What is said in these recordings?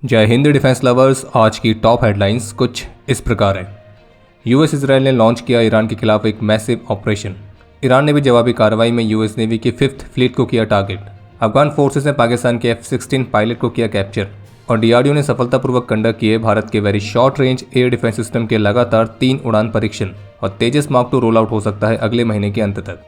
जय Hind defence lovers. आज की टॉप हेडलाइंस कुछ इस प्रकार है। यूएस इजराइल ने लॉन्च किया ईरान के खिलाफ एक मैसिव ऑपरेशन। ईरान ने भी जवाबी कार्रवाई में यूएस नेवी की 5th फ्लीट को किया टारगेट। अफगान फोर्सेस ने पाकिस्तान के F-16 पायलट को किया कैप्चर। और डीआरडीओ ने सफलतापूर्वक कंडक्ट किए भारत के very short range air defence system के लगातार 3 उड़ान परीक्षण। और तेजस Mark 2 रोल आउट हो सकता है अगले महीने के अंत तक।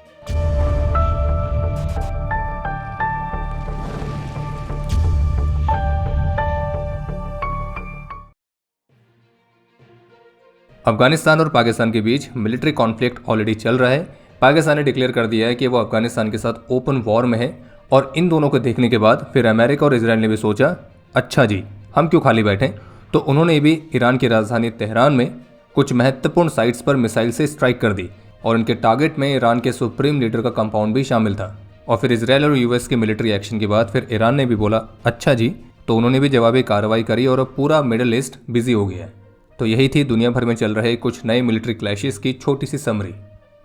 अफगानिस्तान और पाकिस्तान के बीच मिलिट्री कॉन्फ्लिक्ट ऑलरेडी चल रहा है। पाकिस्तान ने डिक्लेयर कर दिया है कि वो अफगानिस्तान के साथ ओपन वॉर में है। और इन दोनों को देखने के बाद फिर अमेरिका और इजराइल ने भी सोचा, अच्छा जी हम क्यों खाली बैठे। तो उन्होंने भी ईरान की राजधानी तेहरान में कुछ महत्वपूर्ण साइट्स पर मिसाइल से स्ट्राइक कर दी। और उनके टारगेट में ईरान के सुप्रीम लीडर का कंपाउंड भी शामिल था। और फिर इजराइल और यूएस के मिलिट्री एक्शन के बाद फिर ईरान ने भी बोला, अच्छा जी। तो उन्होंने भी जवाबी कार्रवाई करी और अब पूरा मिडल ईस्ट बिजी हो गया है। तो यही थी दुनिया भर में चल रहे कुछ नए मिलिट्री क्लैशेस की छोटी सी समरी।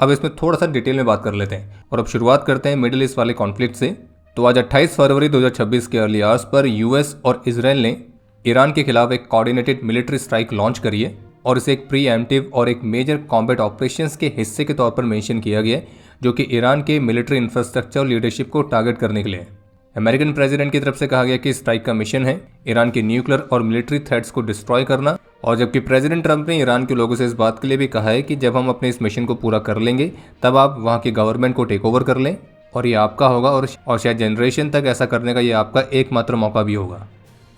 अब इसमें थोड़ा सा डिटेल में बात कर लेते हैं और अब शुरुआत करते हैं मिडिल ईस्ट वाले कॉन्फ्लिक्ट से। तो आज 28 फरवरी 2026 के अर्ली आवर्स पर यूएस और इजराइल ने ईरान के खिलाफ एक कोऑर्डिनेटेड मिलिट्री स्ट्राइक लॉन्च करी है। और इसे एक प्री एम्प्टिव और एक मेजर कॉम्बैट ऑपरेशंस के हिस्से के तौर पर मेंशन किया गया है, जो कि ईरान के मिलिट्री इंफ्रास्ट्रक्चर और लीडरशिप को टारगेट करने के लिए है। अमेरिकन प्रेसिडेंट की तरफ से कहा गया कि स्ट्राइक का मिशन है ईरान के न्यूक्लियर और मिलिट्री थ्रेट्स को डिस्ट्रॉय करना। और जबकि प्रेसिडेंट ट्रंप ने ईरान के लोगों से इस बात के लिए भी कहा है कि जब हम अपने इस मिशन को पूरा कर लेंगे तब आप वहां की गवर्नमेंट को टेक ओवर कर लें और ये आपका होगा और शायद जनरेशन तक ऐसा करने का ये आपका एकमात्र मौका भी होगा।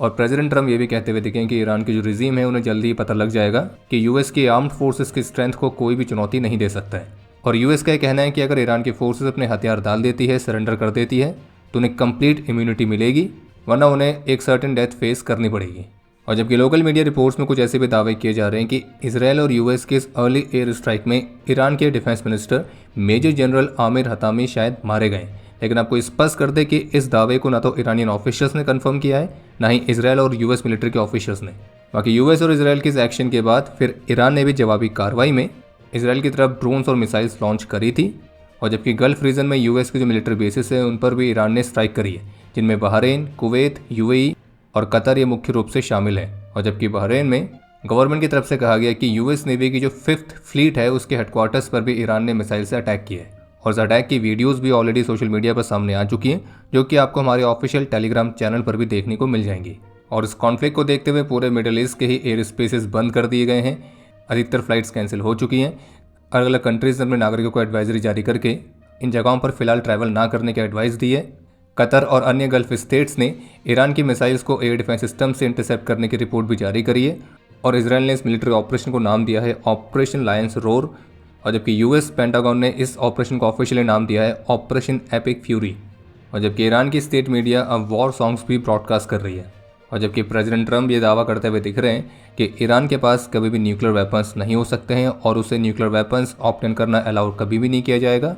और प्रेसिडेंट ट्रंप ये भी कहते हुए दिखे कि ईरान की जो रिजीम है उन्हें जल्दी ही पता लग जाएगा कि यूएस की आर्म्ड फोर्सेस की स्ट्रेंथ को कोई भी चुनौती नहीं दे सकता है। और यूएस का यह कहना है कि अगर ईरान की फोर्सेस अपने हथियार डाल देती है, सरेंडर कर देती है, तो उन्हें कंप्लीट इम्यूनिटी मिलेगी, वरना उन्हें एक सर्टेन डेथ फेस करनी पड़ेगी। और जबकि लोकल मीडिया रिपोर्ट्स में कुछ ऐसे भी दावे किए जा रहे हैं कि इसराइल और यूएस के इस अर्ली एयर स्ट्राइक में ईरान के defence minister major general Amir Hatami शायद मारे गए। लेकिन आपको स्पष्ट कर दे कि इस दावे को ना तो ईरानियन ऑफिशियल्स ने कंफर्म किया है, ना ही इसराइल और यूएस मिलिट्री के ऑफिशियल्स ने। बाकी यूएस और इसराइल के इस एक्शन के बाद फिर ईरान ने भी जवाबी कार्रवाई में इसराइल की तरफ ड्रोन्स और मिसाइल्स लॉन्च करी थी। और जबकि गल्फ रीजन में यूएस के जो मिलिट्री बेसिस है उन पर भी ईरान ने स्ट्राइक करी है, जिनमें बहरीन, कुवैत, यूएई और कतर ये मुख्य रूप से शामिल है। और जबकि बहरीन में गवर्नमेंट की तरफ से कहा गया कि यूएस नेवी की जो 5th फ्लीट है उसके हेडक्वार्टर्स पर भी ईरान ने मिसाइल से अटैक किया है। और इस अटैक की वीडियोज़ भी ऑलरेडी सोशल मीडिया पर सामने आ चुकी हैं, जो कि आपको हमारे ऑफिशियल टेलीग्राम चैनल पर भी देखने को मिल जाएंगी। और इस कॉन्फ्लिक्ट को देखते हुए पूरे मिडिल ईस्ट के ही एयर स्पेसेस बंद कर दिए गए हैं। अधिकतर फ्लाइट्स कैंसिल हो चुकी हैं। अलग अलग कंट्रीज ने अपने नागरिकों को एडवाइजरी जारी करके इन जगहों पर फिलहाल ट्रैवल ना करने की एडवाइस दी है। कतर और अन्य गल्फ स्टेट्स ने ईरान की मिसाइल्स को एयर डिफेंस सिस्टम से इंटरसेप्ट करने की रिपोर्ट भी जारी करी है। और इसराइल ने इस मिलिट्री ऑपरेशन को नाम दिया है ऑपरेशन लायंस रोर। और जबकि यूएस पेंटागन ने इस ऑपरेशन को ऑफिशियली नाम दिया है ऑपरेशन एपिक फ्यूरी। और जबकि ईरान की स्टेट मीडिया अब वॉर सॉन्ग्स भी ब्रॉडकास्ट कर रही है। और जबकि प्रेसिडेंट ट्रंप ये दावा करते हुए दिख रहे हैं कि ईरान के पास कभी भी न्यूक्लियर वेपन्स नहीं हो सकते हैं और उसे न्यूक्लियर वेपन्स ऑप्टेन करना अलाउड कभी भी नहीं किया जाएगा।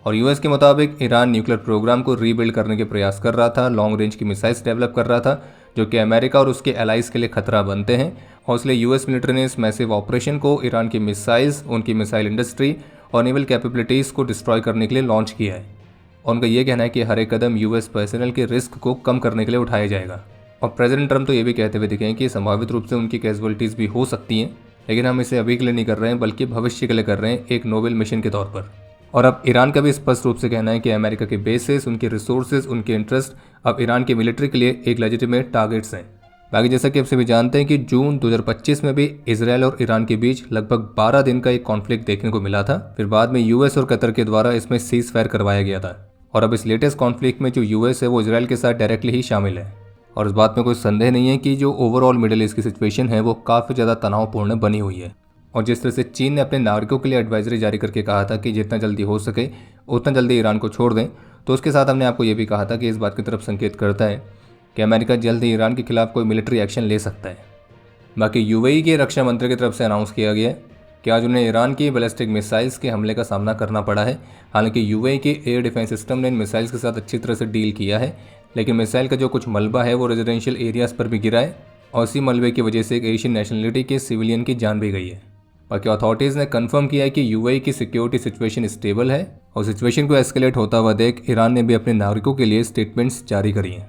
और यूएस के मुताबिक ईरान न्यूक्लियर प्रोग्राम को रीबिल्ड करने के प्रयास कर रहा था, लॉन्ग रेंज की मिसाइल्स डेवलप कर रहा था, जो कि अमेरिका और उसके एलाइज के लिए खतरा बनते हैं। और इसलिए यूएस मिलिट्री ने इस मैसिव ऑपरेशन को ईरान की मिसाइल्स, उनकी मिसाइल इंडस्ट्री और नेवल कैपेबिलिटीज़ को डिस्ट्रॉय करने के लिए लॉन्च किया है। और उनका ये कहना है कि हर एक कदम यूएस पर्सनल के रिस्क को कम करने के लिए उठाया जाएगा। और प्रेसिडेंट ट्रंप तो ये भी कहते हुए दिखे हैं कि संभावित रूप से उनकी कैजुअलिटीज़ भी हो सकती हैं, लेकिन हम इसे अभी के लिए नहीं कर रहे हैं बल्कि भविष्य के लिए कर रहे हैं, एक नोबेल मिशन के तौर पर। और अब ईरान का भी स्पष्ट रूप से कहना है कि अमेरिका के बेसेस, उनके रिसोर्सेज, उनके इंटरेस्ट अब ईरान के मिलिट्री के लिए एक लेजिटिमेट टारगेट्स हैं। बाकी जैसा कि आप सभी जानते हैं कि जून 2025 में भी इसराइल और ईरान के बीच लगभग 12 दिन का एक कॉन्फ्लिक्ट देखने को मिला था। फिर बाद में यूएस और कतर के द्वारा इसमें सीज फायर करवाया गया था। और अब इस लेटेस्ट कॉन्फ्लिक्ट में जो यूएस है वो इसराइल के साथ डायरेक्टली ही शामिल है। और इस बात में कोई संदेह नहीं है कि जो ओवरऑल मिडिल ईस्ट की सिचुएशन है वो काफ़ी ज़्यादा तनावपूर्ण बनी हुई है। और जिस तरह से चीन ने अपने नागरिकों के लिए एडवाइजरी जारी करके कहा था कि जितना जल्दी हो सके उतना जल्दी ईरान को छोड़ दें, तो उसके साथ हमने आपको ये भी कहा था कि इस बात की तरफ संकेत करता है कि अमेरिका जल्द ही ईरान के खिलाफ कोई मिलिट्री एक्शन ले सकता है। बाकी यूएई के रक्षा मंत्री की तरफ से अनाउंस किया गया कि आज उन्हें ईरान की बैलिस्टिक मिसाइल्स के हमले का सामना करना पड़ा है। हालांकि यूएई के एयर डिफेंस सिस्टम ने इन मिसाइल्स के साथ अच्छी तरह से डील किया है, लेकिन मिसाइल का जो कुछ मलबा है वो रेजिडेंशियल एरियाज़ पर भी गिरा है और इसी मलबे की वजह से एक एशियन नेशनलिटी के सिविलियन की जान भी गई है। बाकी अथॉरिटीज़ ने कंफर्म किया है कि यूएई की सिक्योरिटी सिचुएशन स्टेबल है और सिचुएशन को एस्केलेट होता हुआ देख ईरान ने भी अपने नागरिकों के लिए स्टेटमेंट्स जारी करी हैं।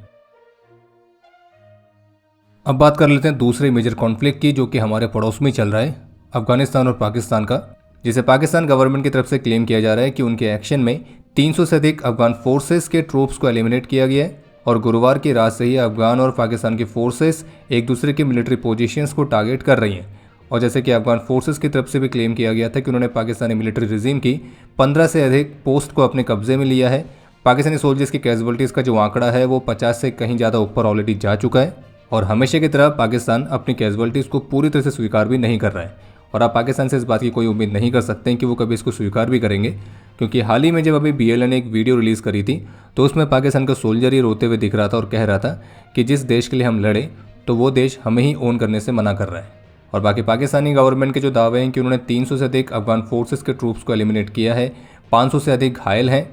अब बात कर लेते हैं दूसरे मेजर कॉन्फ्लिक्ट की, जो कि हमारे पड़ोस में चल रहा है, अफगानिस्तान और पाकिस्तान का, जिसे पाकिस्तान गवर्नमेंट की तरफ से क्लेम किया जा रहा है कि उनके एक्शन में 300 से अधिक अफगान फोर्सेस के ट्रूप्स को एलिमिनेट किया गया है और गुरुवार की रात से ही अफगान और पाकिस्तान की फोर्सेस एक दूसरे की मिलिट्री पोजीशंस को टारगेट कर रही हैं। और जैसे कि अफगान फोर्सेस की तरफ से भी क्लेम किया गया था कि उन्होंने पाकिस्तानी मिलिट्री रिजीम की 15 से अधिक पोस्ट को अपने कब्जे में लिया है। पाकिस्तानी सोल्जर्स की कैजुअलिटीज़ का जो आंकड़ा है वो 50 से कहीं ज़्यादा ऊपर ऑलरेडी जा चुका है और हमेशा की तरह पाकिस्तान अपनी कैजुअलिटीज़ को पूरी तरह से स्वीकार भी नहीं कर रहा है और आप पाकिस्तान से इस बात की कोई उम्मीद नहीं कर सकते हैं कि वो कभी इसको स्वीकार भी करेंगे, क्योंकि हाल ही में जब अभी BLA ने एक वीडियो रिलीज़ करी थी तो उसमें पाकिस्तान का सोल्जर ही रोते हुए दिख रहा था और कह रहा था कि जिस देश के लिए हम लड़े तो वो देश हमें ही ओन करने से मना कर रहा है। और बाकी पाकिस्तानी गवर्नमेंट के जो दावे हैं कि उन्होंने 300 से अधिक अफगान फोर्सेस के ट्रूप्स को एलिमिनेट किया है, 500 से अधिक घायल हैं,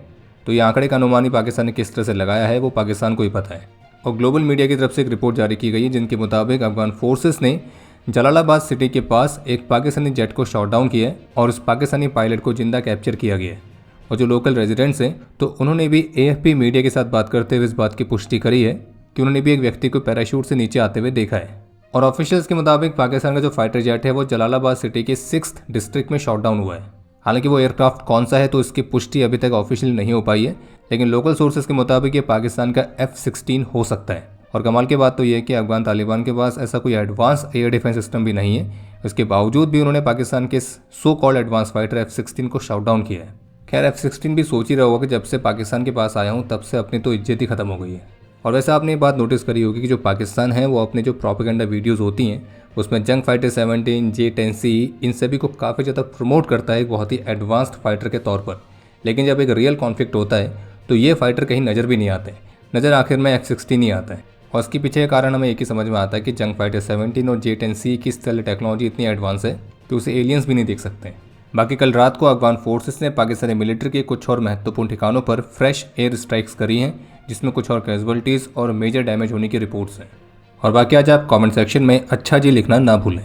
तो ये आंकड़े का अनुमान ही पाकिस्तान ने किस तरह से लगाया है वो पाकिस्तान को ही पता है। और ग्लोबल मीडिया की तरफ से एक रिपोर्ट जारी की गई है जिनके मुताबिक अफगान फोर्सेस ने जलालाबाद सिटी के पास एक पाकिस्तानी जेट को शॉट डाउन किया है और उस पाकिस्तानी पायलट को जिंदा कैप्चर किया गया है। और जो लोकल रेजिडेंट्स हैं तो उन्होंने भी AFP मीडिया के साथ बात करते हुए इस बात की पुष्टि करी है कि उन्होंने भी एक व्यक्ति को पैराशूट से नीचे आते हुए देखा है। और ऑफिशियल्स के मुताबिक पाकिस्तान का जो फाइटर जेट है वो जलालाबाद सिटी के 6th डिस्ट्रिक्ट में शॉट डाउन हुआ है। हालांकि वो एयरक्राफ्ट कौन सा है तो इसकी पुष्टि अभी तक ऑफिशियल नहीं हो पाई है, लेकिन लोकल सोर्सेज के मुताबिक ये पाकिस्तान का F-16 हो सकता है। और कमाल की बात तो ये है कि अफगान तालिबान के पास ऐसा कोई एडवांस एयर डिफेंस सिस्टम भी नहीं है, इसके बावजूद भी उन्होंने पाकिस्तान के so called advance fighter F-16 को शॉट डाउन किया है। खैर F-16 भी सोच ही रहा होगा कि जब से पाकिस्तान के पास आया हूँ तब से अपनी तो इज्जत ही खत्म हो गई है। और वैसे आपने ये बात नोटिस करी होगी कि जो पाकिस्तान है वो अपने जो प्रोपेगेंडा वीडियोज़ होती हैं उसमें जंग फाइटर 17, J-10C इन सभी को काफ़ी ज़्यादा प्रमोट करता है एक बहुत ही एडवांस्ड फाइटर के तौर पर, लेकिन जब एक रियल कॉन्फ्लिक्ट होता है तो ये फाइटर कहीं नज़र भी नहीं आते, नज़र आखिर में F-16 ही आता है। और इसके पीछे का कारण हमें एक ही समझ में आता है कि जंग फाइटर 17 और J-10C की स्टेल टेक्नोलॉजी इतनी एडवांस है कि उसे एलियंस भी नहीं देख सकते। बाकी कल रात को अफगान फोर्सेस ने पाकिस्तानी मिलिट्री के कुछ और महत्वपूर्ण ठिकानों पर फ्रेश एयर स्ट्राइक्स करी हैं, जिसमें कुछ और कैजुअलिटीज़ और मेजर डैमेज होने की रिपोर्ट्स हैं। और बाकी आज आप कमेंट सेक्शन में अच्छा जी लिखना ना भूलें।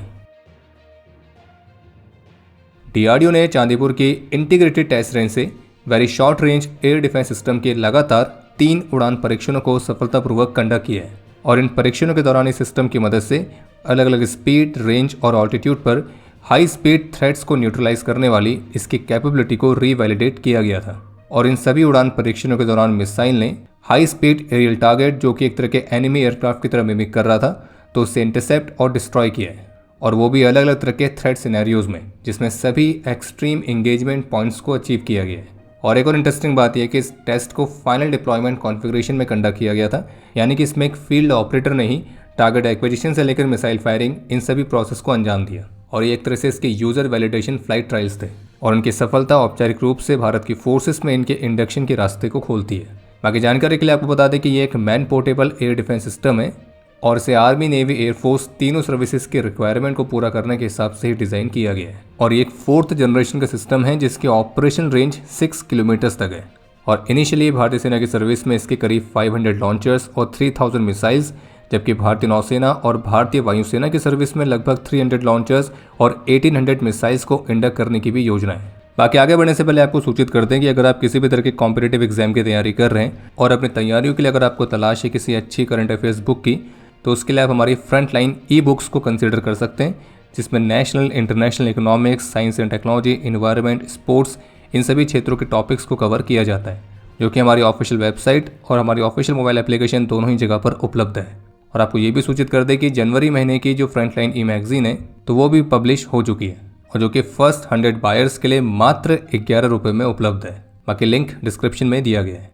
DRDO ने चांदीपुर की इंटीग्रेटेड टेस्ट रेंज से very short range air defence system के लगातार 3 उड़ान परीक्षणों को सफलतापूर्वक कंडक्ट किया है और इन परीक्षणों के दौरान इस सिस्टम की मदद से अलग अलग स्पीड, रेंज और ऑल्टीट्यूड पर हाई स्पीड थ्रेट्स को न्यूट्रलाइज करने वाली इसकी कैपेबिलिटी को रीवैलिडेट किया गया था। और इन सभी उड़ान परीक्षणों के दौरान मिसाइल ने हाई स्पीड एरियल टारगेट जो कि एक तरह के एनिमी एयरक्राफ्ट की तरह मिमिक कर रहा था तो उसे इंटरसेप्ट और डिस्ट्रॉय किया है, और वो भी अलग अलग तरह के थ्रेट सिनेरियोज में, जिसमें सभी एक्सट्रीम इंगेजमेंट पॉइंट्स को अचीव किया गया है। और एक और इंटरेस्टिंग बात यह है कि इस टेस्ट को फाइनल डिप्लॉयमेंट कॉन्फ़िगरेशन में कंडक्ट किया गया था, यानी कि इसमें एक फील्ड ऑपरेटर ने ही टारगेट एक्विजिशन से लेकर मिसाइल फायरिंग इन सभी प्रोसेस को अंजाम दिया। और ये एक तरह से इसके यूजर वैलिडेशन फ्लाइट ट्रायल्स थे और उनकी सफलता औपचारिक रूप से भारत की फोर्सेस में इनके इंडक्शन के रास्ते को खोलती है। बाकी जानकारी के लिए आपको बता दें कि ये एक man portable air defence system है और इसे आर्मी, नेवी, एयरफोर्स तीनों सर्विसेज के रिक्वायरमेंट को पूरा करने के हिसाब से ही डिज़ाइन किया गया है। और ये एक 4th जनरेशन का सिस्टम है जिसकी ऑपरेशन रेंज 6 किलोमीटर्स तक है। और इनिशियली भारतीय सेना की सर्विस में इसके करीब 500 लॉन्चर्स और 3000 मिसाइल्स, जबकि भारतीय नौसेना और भारतीय वायुसेना की सर्विस में लगभग 300 लॉन्चर्स और 1800 मिसाइल्स को इंडक्ट करने की भी योजना है। बाकी आगे बढ़ने से पहले आपको सूचित करते हैं कि अगर आप किसी भी तरह के कॉम्पिटिटिव एग्जाम की तैयारी कर रहे हैं और अपनी तैयारियों के लिए अगर आपको तलाश है किसी अच्छी करंट अफेयर्स बुक की, तो उसके लिए आप हमारी फ्रंट लाइन ई-बुक्स को कंसिडर कर सकते हैं, जिसमें national, international economics, science and technology, environment, sports in सभी क्षेत्रों के टॉपिक्स को कवर किया जाता है, जो कि हमारी ऑफिशियल वेबसाइट और हमारी ऑफिशियल मोबाइल एप्लीकेशन दोनों ही जगह पर उपलब्ध है। और आपको ये भी सूचित कर दें कि जनवरी महीने की जो फ्रंट लाइन ई मैगजीन है तो वो भी पब्लिश हो चुकी है और जो कि फर्स्ट 100 बायर्स के लिए मात्र 11 रुपये में उपलब्ध है। बाकी लिंक डिस्क्रिप्शन में दिया गया है।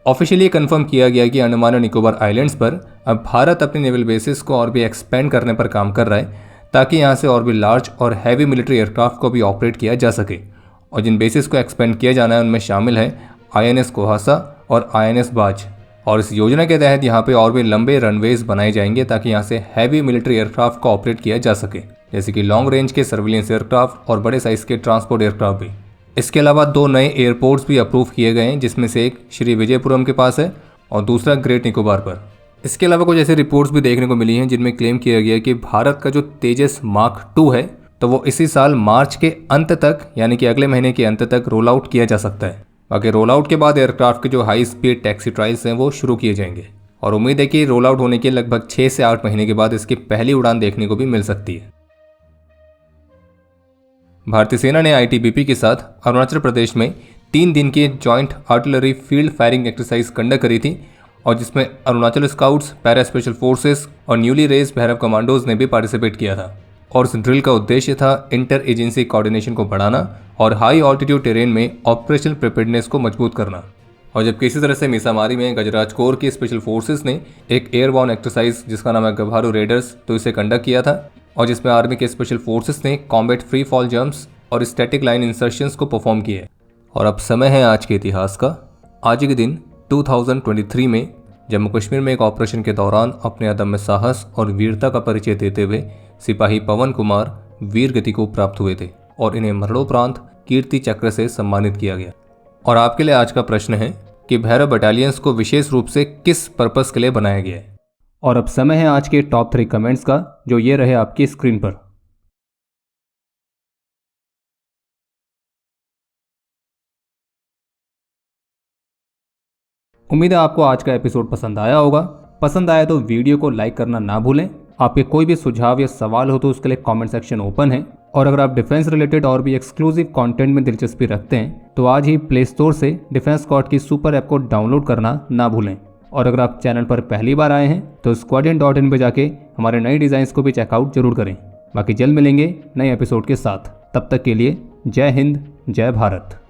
ऑफिशियली कंफर्म किया गया कि अंडमान और निकोबार आइलैंड्स पर अब भारत अपने नेवल बेसिस को और भी एक्सपेंड करने पर काम कर रहा है, ताकि यहाँ से और भी लार्ज और हैवी मिलिट्री एयरक्राफ्ट को भी ऑपरेट किया जा सके। और जिन बेसिस को एक्सपेंड किया जाना है उनमें शामिल है INS कोहासा और INS बाज। और इस योजना के तहत यहाँ पे और भी लंबे रनवेज बनाए जाएंगे ताकि यहाँ से हैवी मिलिट्री एयरक्राफ्ट को ऑपरेट किया जा सके, जैसे कि लॉन्ग रेंज के सर्विलेंस एयरक्राफ्ट और बड़े साइज के ट्रांसपोर्ट एयरक्राफ्ट भी। इसके अलावा 2 नए एयरपोर्ट्स भी अप्रूव किए गए हैं, जिसमें से एक श्री विजयपुरम के पास है और दूसरा ग्रेट निकोबार पर। इसके अलावा कुछ ऐसे रिपोर्ट्स भी देखने को मिली हैं जिनमें क्लेम किया गया है कि भारत का जो तेजस मार्क 2 है तो वो इसी साल मार्च के अंत तक, यानी कि अगले महीने के अंत तक रोल आउट किया जा सकता है। बाकी रोल आउट के बाद एयरक्राफ्ट के जो हाई स्पीड टैक्सी ट्रायल्स हैं वो शुरू किए जाएंगे। और उम्मीद है कि रोल आउट होने के लगभग 6 से 8 महीने के बाद इसकी पहली उड़ान देखने को भी मिल सकती है। भारतीय सेना ने आईटीबीपी के साथ अरुणाचल प्रदेश में 3 दिन की joint artillery field firing exercise conduct करी थी और जिसमें Arunachal scouts, para special forces और न्यूली रेज भैरव कमांडोज ने भी पार्टिसिपेट किया था। और इस ड्रिल का उद्देश्य था इंटर एजेंसी कोऑर्डिनेशन को बढ़ाना और हाई ऑल्टीट्यूड टेरेन में ऑपरेशनल प्रिपेयर्डनेस को मजबूत करना। और जबकि इसी तरह से मीसामारी में गजराज कोर की स्पेशल फोर्सेस ने एक एयरबॉर्न एक्सरसाइज जिसका नाम है गभारू रेडर्स तो इसे कंडक्ट किया था और जिसमें आर्मी के स्पेशल फोर्सेस ने कॉम्बैट फ्री फॉल जंप्स और स्टैटिक लाइन इंसर्शंस को परफॉर्म किए। और अब समय है आज के इतिहास का। आज के दिन 2023 में जम्मू कश्मीर में एक ऑपरेशन के दौरान अपने अदम्य साहस और वीरता का परिचय देते हुए सिपाही पवन कुमार वीर गति को प्राप्त हुए थे और इन्हें मरणोपरांत कीर्ति चक्र से सम्मानित किया गया। और आपके लिए आज का प्रश्न है कि भैरव बटालियंस को विशेष रूप से किस पर्पस के लिए बनाया गया है। और अब समय है आज के टॉप 3 कमेंट्स का, जो ये रहे आपकी स्क्रीन पर। उम्मीद है आपको आज का एपिसोड पसंद आया होगा। पसंद आया तो वीडियो को लाइक करना ना भूलें। आपके कोई भी सुझाव या सवाल हो तो उसके लिए कमेंट सेक्शन ओपन है। और अगर आप डिफेंस रिलेटेड और भी एक्सक्लूसिव कंटेंट में दिलचस्पी रखते हैं तो आज ही प्ले स्टोर से डिफेंस स्क्वाड की सुपर ऐप को डाउनलोड करना ना भूलें। और अगर आप चैनल पर पहली बार आए हैं तो squadron.in पे जाके हमारे नए डिज़ाइंस को भी चेकआउट जरूर करें। बाकी जल्द मिलेंगे नए एपिसोड के साथ। तब तक के लिए जय हिंद, जय भारत।